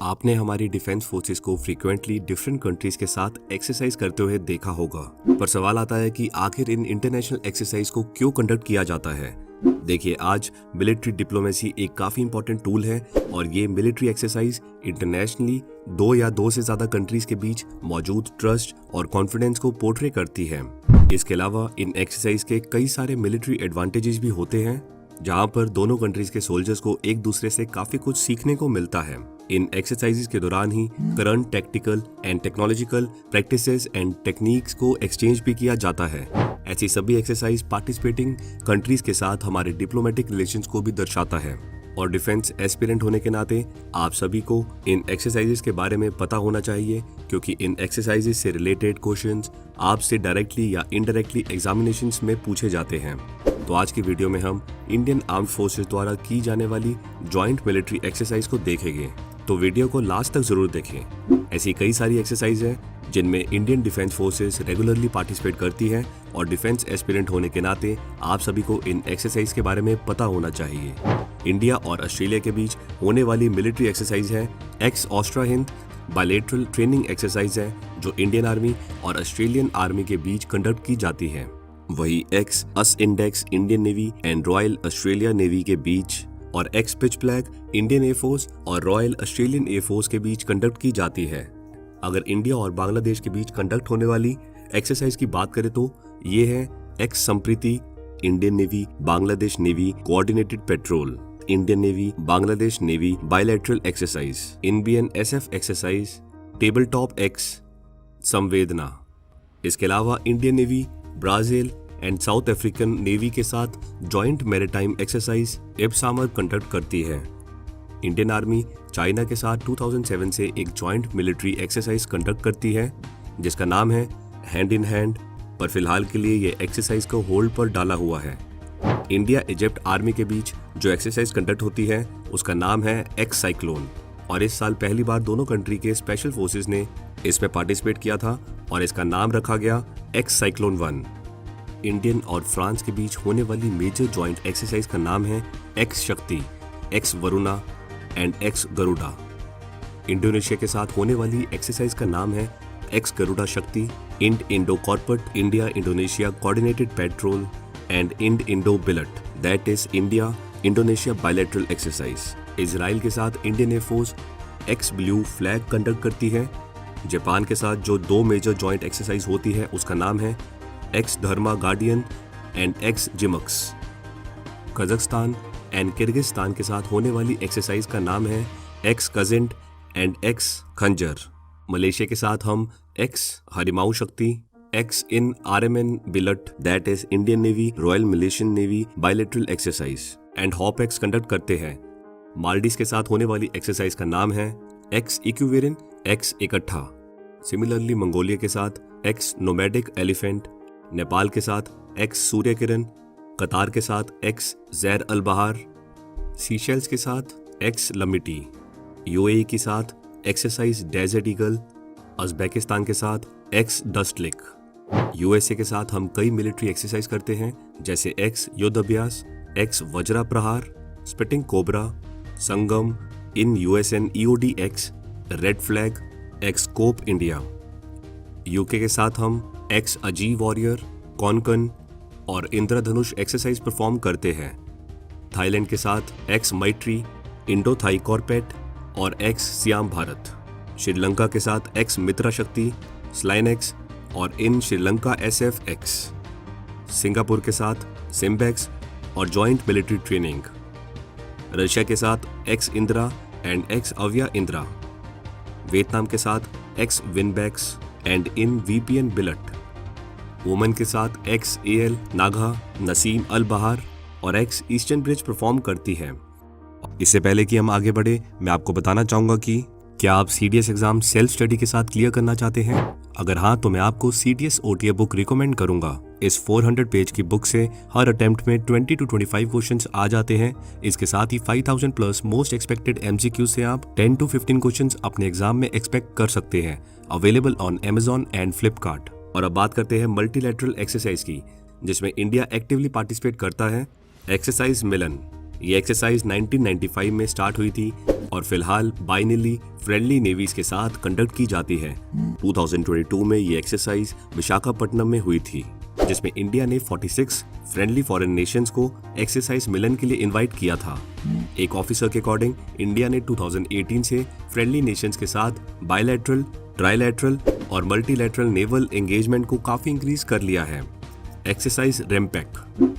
आपने हमारी defence forces को फ्रीक्वेंटली डिफरेंट कंट्रीज के साथ एक्सरसाइज करते हुए देखा होगा, पर सवाल आता है कि आखिर इन इंटरनेशनल एक्सरसाइज को क्यों कंडक्ट किया जाता है। देखिए, आज मिलिट्री डिप्लोमेसी एक काफी इंपॉर्टेंट टूल है और ये मिलिट्री एक्सरसाइज इंटरनेशनली दो या दो से ज्यादा कंट्रीज के बीच मौजूद ट्रस्ट और कॉन्फिडेंस को पोर्ट्रे करती है। इसके अलावा इन एक्सरसाइज के कई सारे मिलिट्री एडवांटेजेस भी होते हैं, जहां पर दोनों कंट्रीज के सोल्जर्स को एक दूसरे से काफी कुछ सीखने को मिलता है। इन एक्सरसाइजेस के दौरान ही current technical and technological practices and techniques को एक्सचेंज भी किया जाता है। ऐसी सभी एक्सरसाइज पार्टिसिपेटिंग कंट्रीज के साथ हमारे डिप्लोमेटिक रिलेशंस को भी दर्शाता है और डिफेंस एस्पिरेंट होने के नाते आप सभी को इन एक्सरसाइजेस के बारे में पता होना चाहिए, क्योंकि इन एक्सरसाइजेस से रिलेटेड क्वेश्चंस आपसे डायरेक्टली या इनडायरेक्टली एग्जामिनेशंस में पूछे जाते हैं। तो आज की वीडियो में हम इंडियन आर्म्ड फोर्सेस द्वारा की जाने वाली जॉइंट मिलिट्री एक्सरसाइज को देखेंगे, तो वीडियो को लास्ट तक जरूर देखें। ऐसी कई सारी एक्सरसाइज है जिनमें Indian defence forces regularly participate करती है और डिफेंस एस्पिरेंट होने के नाते आप सभी को इन एक्सरसाइज के बारे में पता होना चाहिए। इंडिया और ऑस्ट्रेलिया के बीच होने वाली मिलिट्री एक्सरसाइज है ex Austra Hind bilateral training exercise है, जो इंडियन आर्मी और ऑस्ट्रेलियन आर्मी के बीच कंडक्ट की जाती है। वही ex AUSINDEX Indian navy and royal Australia navy के बीच और ex pitch flag Indian air force और रॉयल ऑस्ट्रेलियन एयरफोर्स के बीच कंडक्ट की जाती है। अगर इंडिया और बांग्लादेश के बीच कंडक्ट होने वाली एक्सरसाइज की बात करें तो ये है x Sampriti Indian navy Bangladesh navy coordinated petrol Indian navy Bangladesh navy bilateral exercise Indian SF exercise table top x संवेदना। इसके अलावा Indian navy Brazil and south African navy के साथ जॉइंट मैरीटाइम एक्सरसाइज एबसामर कंडक्ट करती है। इंडियन आर्मी चाइना के साथ 2007 से एक जॉइंट मिलिट्री एक्सरसाइज कंडक्ट करती है, जिसका नाम है हैंड इन हैंड, पर फिलहाल के लिए ये एक्सरसाइज को होल्ड पर डाला हुआ है। इंडिया इजिप्ट आर्मी के बीच जो एक्सरसाइज कंडक्ट होती है उसका नाम है एक्स साइक्लोन, और इस साल पहली बार दोनों कंट्री के स्पेशल फोर्सेस ने इसमें पार्टिसिपेट किया था और इसका नाम रखा गया एक्स साइक्लोन 1। इंडियन और फ्रांस के बीच होने वाली मेजर जॉइंट एक्सरसाइज का नाम है एक्स शक्ति x Varuna and x Garuda. Indonesia के साथ होने वाली एक्सरसाइज का नाम है ex Garuda Shakti ind Indo CORPAT India Indonesia coordinated patrol and ind Indo bilat, that is India Indonesia bilateral exercise. Israel के साथ Indian air force ex blue flag conduct करती है। जापान के साथ जो दो मेजर जॉइंट एक्सरसाइज होती है उसका नाम है ex Dharma guardian and ex JIMEX. Kazakhstan and Kyrgyzstan के साथ होने वाली एक्सरसाइज का नाम है ex Kazind and ex Khanjar. Malaysia के साथ हम ex Harimau Shakti ex IN RMN bilat, that is Indian navy royal Malaysian navy bilateral exercise and hop ex conduct करते हैं। मालदीव के साथ होने वाली एक्सरसाइज का नाम है एक्स इक्विवेरिन एक्स इकट्ठा। सिमिलरली मंगोलिया के साथ एक्स नोमैडिक एलिफेंट, नेपाल के साथ एक्स सूर्य किरण, कतार के साथ एक्स जैर अल बहार, सीशेल्स के साथ एक्स लमिटी, यूएई के साथ एक्सरसाइज डेजर्ट ईगल, उज़्बेकिस्तान के साथ एक्स डस्टलिक। यूएसए के साथ हम कई मिलिट्री एक्सरसाइज करते हैं, जैसे एक्स युद्ध अभ्यास ex Vajra Prahar, spitting cobra, Sangam IN USN EOD ex, red flag ex scope India. UK के साथ हम एक्स अजी वॉरियर, कॉनकन और इंद्रधनुष एक्सरसाइज परफॉर्म करते हैं। थाईलैंड के साथ एक्स मैत्री, इंडो थाई कॉर्पेट और एक्स सियाम भारत। श्रीलंका के साथ एक्स मित्रा शक्ति, स्लाइन एक्स और इन श्रीलंका एसएफ एक्स। सिंगापुर के साथ सिम्बेक्स और जॉइंट मिलिट्री ट्रेनिंग। रशिया के साथ ex Indira and ex Avia Indira. Vietnam के साथ ex VINBAX and IN VPN bilat. Oman के साथ ex AL Naga Naseem Al Bahr और एक्स ईस्टर्न ब्रिज परफॉर्म करती है। इससे पहले कि हम आगे बढ़े, मैं आपको बताना चाहूंगा कि क्या आप सीडीएस एग्जाम सेल्फ स्टडी के साथ क्लियर करना चाहते हैं? अगर हाँ, तो मैं आपको सीडीएस ओटीए बुक रिकमेंड करूंगा। इस 400 पेज की बुक से हर अटेम्प्ट में 20 to 25 क्वेश्चंस आ जाते हैं। इसके साथ ही 5000 प्लस मोस्ट एक्सपेक्टेड एमसीक्यू से आप 10 to 15 क्वेश्चंस अपने एग्जाम में एक्सपेक्ट कर सकते हैं। Available on Amazon and Flipkart. और अब बात करते हैं मल्टीलैटरल एक्सरसाइज की, जिसमें इंडिया एक्टिवली पार्टिसिपेट करता है। एक्सरसाइज मिलन, ये एक्सरसाइज 1995 में स्टार्ट हुई थी, और फिलहाल बाइनली फ्रेंडली नेवीज के साथ कंडक्ट की जाती है। 2022 में ये एक्सरसाइज विशाखापट्टनम में हुई थी, जिसमें इंडिया ने 46 फ्रेंडली फॉरेन नेशंस को एक्सरसाइज मिलन के लिए इनवाइट किया था। एक ऑफिसर के अकॉर्डिंग इंडिया ने 2018 से फ्रेंडली नेशंस के साथ बायलैटरल, ट्राइलैटरल और मल्टीलैटरल नेवल एंगेजमेंट को काफी इंक्रीज कर लिया है। Exercise RIMPAC,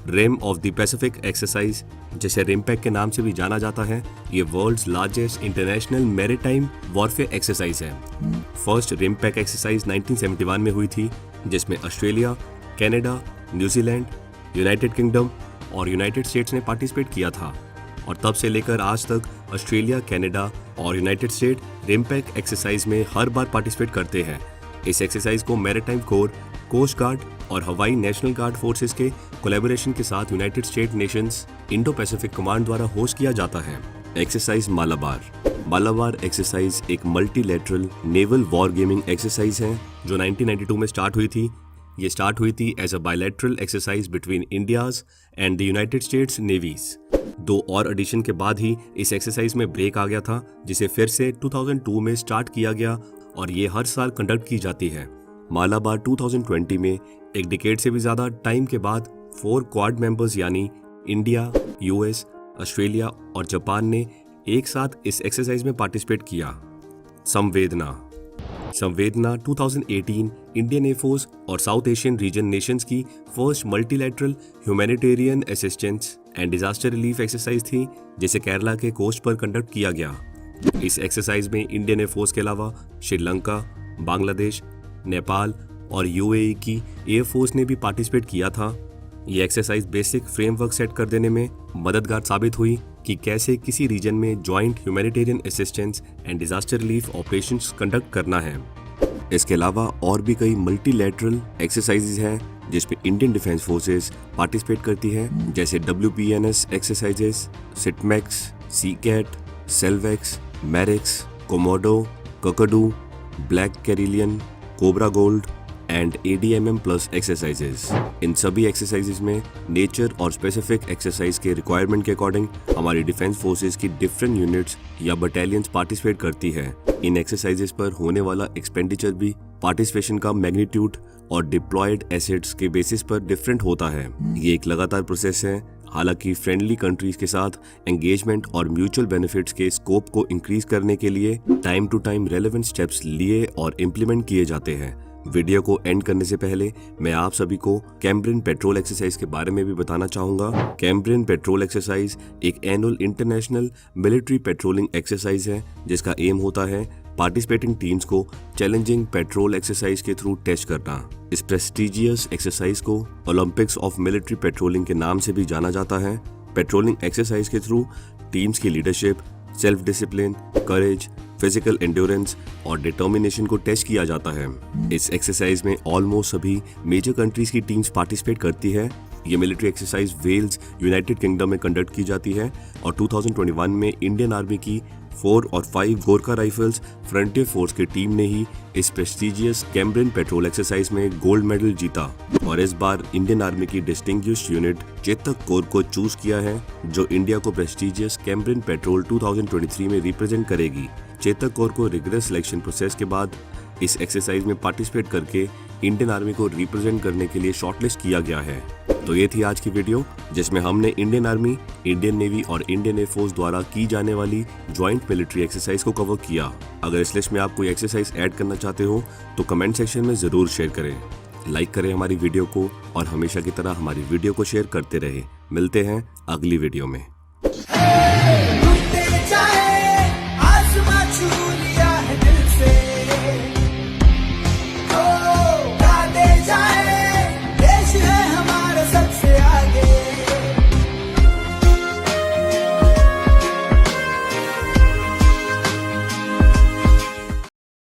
rim of the Pacific exercise, जिसे रिमपैक के नाम से भी जाना जाता है, ये world's largest international maritime warfare exercise है। फर्स्ट रिमपैक एक्सरसाइज 1971 में हुई थी, जिसमें Australia, Canada, New Zealand, United Kingdom और यूनाइटेड स्टेट्स ने पार्टिसिपेट किया था और तब से लेकर आज तक ऑस्ट्रेलिया, कनाडा और यूनाइटेड स्टेट रिमपैक एक्सरसाइज में हर बार पार्टिसिपेट करते हैं। इस एक्सरसाइज को मैरीटाइम कोर, कोस्ट गार्ड और हवाई नेशनल गार्ड फोर्सेस के कोलैबोरेशन के साथ United state Nations Indo Pacific command द्वारा होस्ट किया जाता है। एक्सरसाइज मालाबार एक्सरसाइज एक multilateral naval war gaming exercise है जो 1992 में स्टार्ट हुई थी। ये स्टार्ट हुई थी as a bilateral exercise between India's and the United States navies. 2 और एडिशन के बाद ही इस एक्सरसाइज में ब्रेक आ गया था, जिसे फिर से 2002 में स्टार्ट किया गया और ये हर साल कंडक्ट की जाती है। मालाबार 2020 में एक डिकेड से भी ज्यादा टाइम के बाद 4 क्वाड मेंबर्स यानी इंडिया, यूएस, ऑस्ट्रेलिया और जापान ने एक साथ इस एक्सरसाइज में पार्टिसिपेट किया। संवेदना 2018 इंडियन एयरफोर्स और साउथ एशियन रीजन नेशंस की first multilateral humanitarian assistance and disaster relief exercise थी, जिसे केरला के कोस्ट पर कंडक्ट किया गया। इस एक्सरसाइज में इंडियन एयरफोर्स के अलावा श्रीलंका, बांग्लादेश, नेपाल और यूएई की एयरफोर्स ने भी पार्टिसिपेट किया था। ये एक्सरसाइज बेसिक फ्रेमवर्क सेट कर देने में मददगार साबित हुई कि कैसे किसी रीजन में joint humanitarian assistance and disaster relief operations conduct करना है। इसके अलावा और भी कई मल्टीलैटरल एक्सरसाइजेज हैं जिसमें इंडियन डिफेंस फोर्सेस पार्टिसिपेट करती है, जैसे WPNS exercises, SITMEX, SEACAT, SALVEX, MARIX, Komodo, Kakadu, black carillon, cobra gold and ADMM+ exercises. इन सभी एक्सरसाइजेस में नेचर और स्पेसिफिक एक्सरसाइज के रिक्वायरमेंट के अकॉर्डिंग हमारी डिफेंस फोर्सेस की डिफरेंट यूनिट्स या बटालियंस पार्टिसिपेट करती है। इन एक्सरसाइजेस पर होने वाला एक्सपेंडिचर भी पार्टिसिपेशन का मैग्नीट्यूड और डिप्लॉयड एसेट्स के बेसिस पर डिफरेंट होता है। ये एक लगातार प्रोसेस है, हालांकि फ्रेंडली कंट्रीज के साथ एंगेजमेंट और म्यूचुअल बेनिफिट्स के स्कोप को इंक्रीज करने के लिए time to time relevant steps लिए और इम्प्लीमेंट किए जाते हैं। वीडियो को एंड करने से पहले मैं आप सभी को कैम्ब्रियन पेट्रोल एक्सरसाइज के बारे में भी बताना चाहूंगा। कैम्ब्रियन पेट्रोल एक्सरसाइज एक annual international military patrolling exercise है, जिसका एम होता है पार्टिसिपेटिंग टीम्स को चैलेंजिंग पेट्रोल एक्सरसाइज के थ्रू टेस्ट करना। इस प्रेस्टिजियस एक्सरसाइज को ओलंपिक्स ऑफ मिलिट्री पेट्रोलिंग के नाम से भी जाना जाता है। पेट्रोलिंग एक्सरसाइज के थ्रू टीम्स की लीडरशिप, सेल्फ डिसिप्लिन, करेज, फिजिकल एंड्योरेंस और डिटर्मिनेशन को टेस्ट किया जाता है। इस एक्सरसाइज में ऑलमोस्ट सभी मेजर कंट्रीज की टीम्स पार्टिसिपेट करती है। ये military exercise Wales, United Kingdom में कंडक्ट की जाती है और 2021 में इंडियन आर्मी की 4 और 5 गोरखा राइफल्स फ्रंटियर फोर्स की टीम ने ही इस प्रेस्टिजियस कैम्ब्रियन पेट्रोल एक्सरसाइज में गोल्ड मेडल जीता और इस बार इंडियन आर्मी की डिस्टिंग्विश्ड यूनिट चेतक कोर को चूज किया है, जो इंडिया को प्रेस्टिजियस कैम्ब्रियन पेट्रोल 2023 में रिप्रेजेंट करेगी। चेतक कोर को रिगरस सिलेक्शन प्रोसेस के बाद इस एक्सरसाइज में पार्टिसिपेट करके इंडियन आर्मी को रिप्रेजेंट करने के लिए शॉर्टलिस्ट किया गया है। तो ये थी आज की वीडियो, जिसमें हमने इंडियन आर्मी, इंडियन नेवी और इंडियन एयरफोर्स द्वारा की जाने वाली ज्वाइंट मिलिट्री एक्सरसाइज को कवर किया। अगर इस लिस्ट में आप कोई एक्सरसाइज ऐड करना चाहते हो तो कमेंट सेक्शन में जरूर शेयर करें, लाइक करें हमारी वीडियो को और हमेशा की तरह हमारी वीडियो को शेयर करते रहे। मिलते हैं अगली वीडियो में।